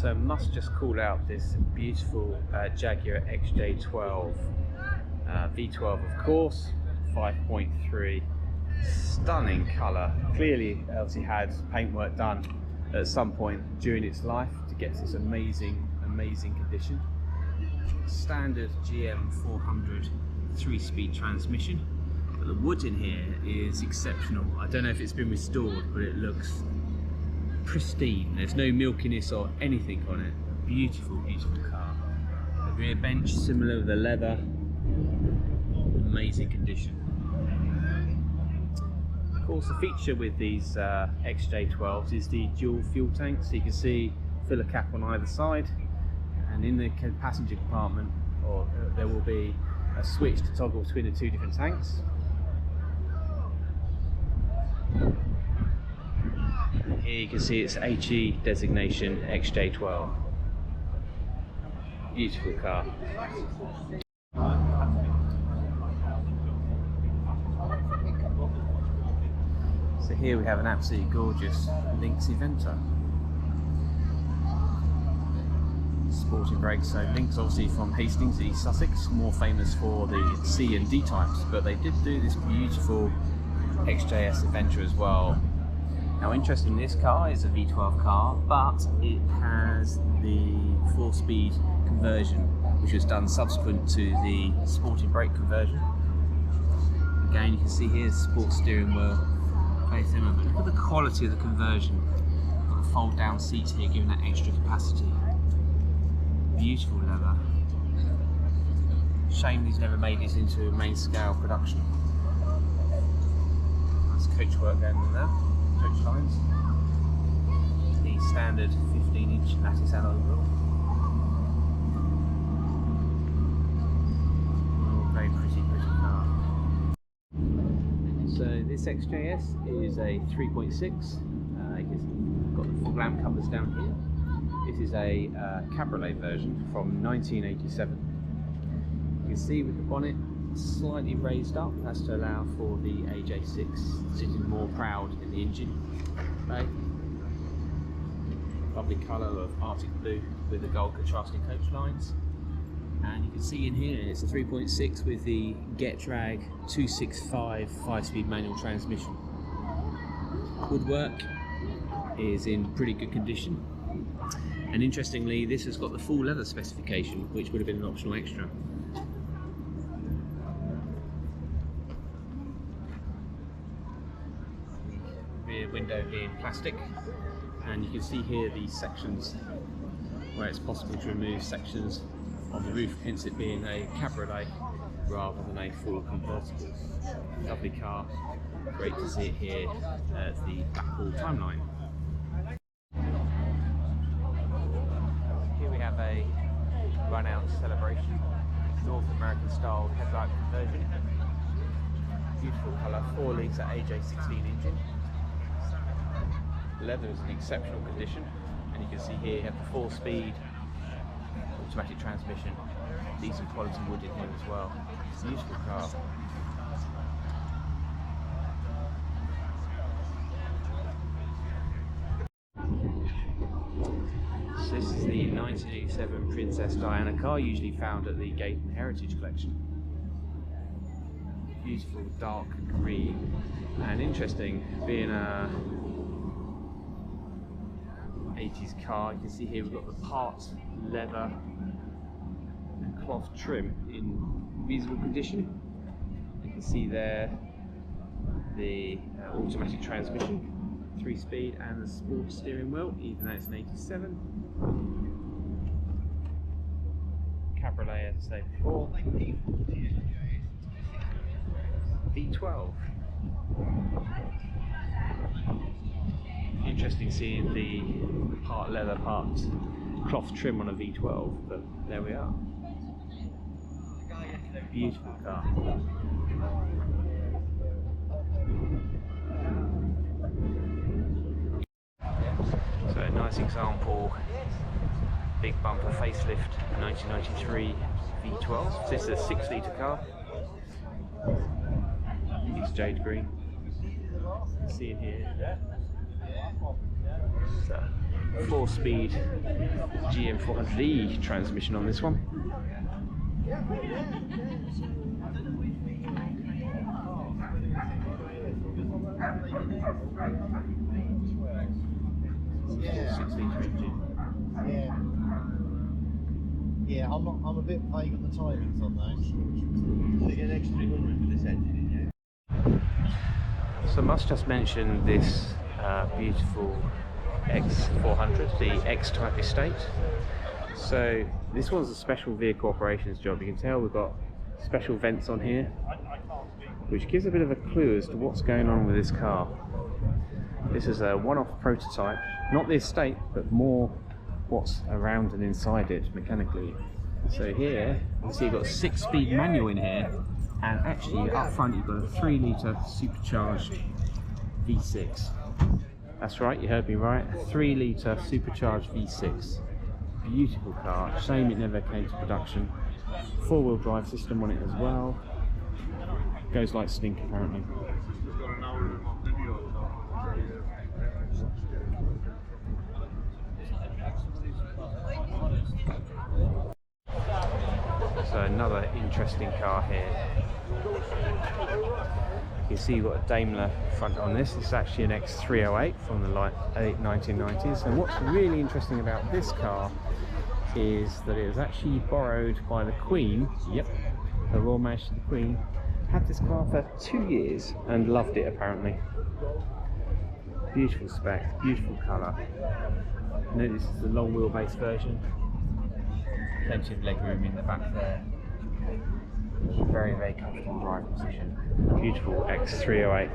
So must just call out this beautiful Jaguar XJ12 V12, of course, 5.3, stunning colour. Clearly obviously had paintwork done at some point during its life to get to this amazing condition. Standard GM 400 3-speed transmission, but the wood in here is exceptional. I don't know if it's been restored, but it looks pristine. There's no milkiness or anything on it. A beautiful car. The rear bench similar with the leather, amazing condition. Of course, the feature with these XJ12s is the dual fuel tank, so you can see filler cap on either side, and in the passenger compartment there will be a switch to toggle between the two different tanks. And here you can see it's HE designation XJ12. Beautiful car. So here we have an absolutely gorgeous Lynx Eventer. Sporting brakes, so Lynx obviously from Hastings, East Sussex, more famous for the C and D types, but they did do this beautiful XJS Adventure as well. Now interesting, this car is a V12 car, but it has the 4-speed conversion, which was done subsequent to the sporting brake conversion. Again, you can see here sport steering wheel, very similar, but look at the quality of the conversion. Got the fold down seats here, giving that extra capacity. Beautiful leather. Shame these never made this into main scale production. Nice coach work going on there, coach lines. The standard 15-inch lattice alloy wheel. Oh, very pretty car. So this XJS is a 3.6. Got the fog lamp covers down here. This is a cabriolet version from 1987. You can see with the bonnet slightly raised up. That's to allow for the AJ6 sitting more proud in the engine. Okay. Lovely colour of Arctic blue with the gold contrasting coach lines. And you can see in here it's a 3.6 with the Getrag 265 5-speed manual transmission. Woodwork is in pretty good condition. And interestingly, this has got the full leather specification, which would have been an optional extra. Rear window being plastic, and you can see here the sections where it's possible to remove sections on the roof, hence it being a cabriolet rather than a full convertible. Lovely car, great to see it here at the Blackpool timeline. Here we have a run-out celebration, North American style headlight conversion. Beautiful colour, 4-litre AJ16 engine. Leather is in exceptional condition, and you can see here you have the 4-speed automatic transmission. Decent quality wood in here as well. Beautiful car. So this is the 1987 Princess Diana car, usually found at the Gayton Heritage Collection. Beautiful dark green, and interesting, being a 80s car, you can see here we've got the part leather and cloth trim in reasonable condition. You can see there the automatic transmission, 3-speed, and the sport steering wheel, even though it's an 87. Cabriolet, as I said before. V12. Interesting seeing the part leather, part cloth trim on a V12, but there we are. Beautiful car. So a nice example, big bumper facelift 1993 V12. This is a 6-litre car. It's jade green. You can see in here. So, 4-speed GM400E transmission on this one. Yeah. 6-litre engine. Yeah, I'm a bit vague on the timings on those. So you get an extra 300 for this engine, yeah? So I must just mention this beautiful X400, the X-Type estate. So this one's a special vehicle operations job. You can tell we've got special vents on here, which gives a bit of a clue as to what's going on with this car. This is a one-off prototype, not the estate, but more what's around and inside it mechanically. So here, you can see you've got a 6-speed manual in here, and actually up front you've got a 3-litre supercharged V6. That's right, you heard me right, a 3-litre supercharged V6. Beautiful car, shame it never came to production. 4-wheel drive system on it as well. Goes like stink apparently. So another interesting car here. You can see you've got a Daimler front on this. This is actually an X308 from the late 1990s. And what's really interesting about this car is that it was actually borrowed by the Queen. Yep, the Royal Majesty the Queen had this car for 2 years and loved it apparently. Beautiful spec, beautiful colour. Notice this is the long wheelbase version. Plenty of legroom in the back there. Very, very comfortable driving position. Beautiful X308.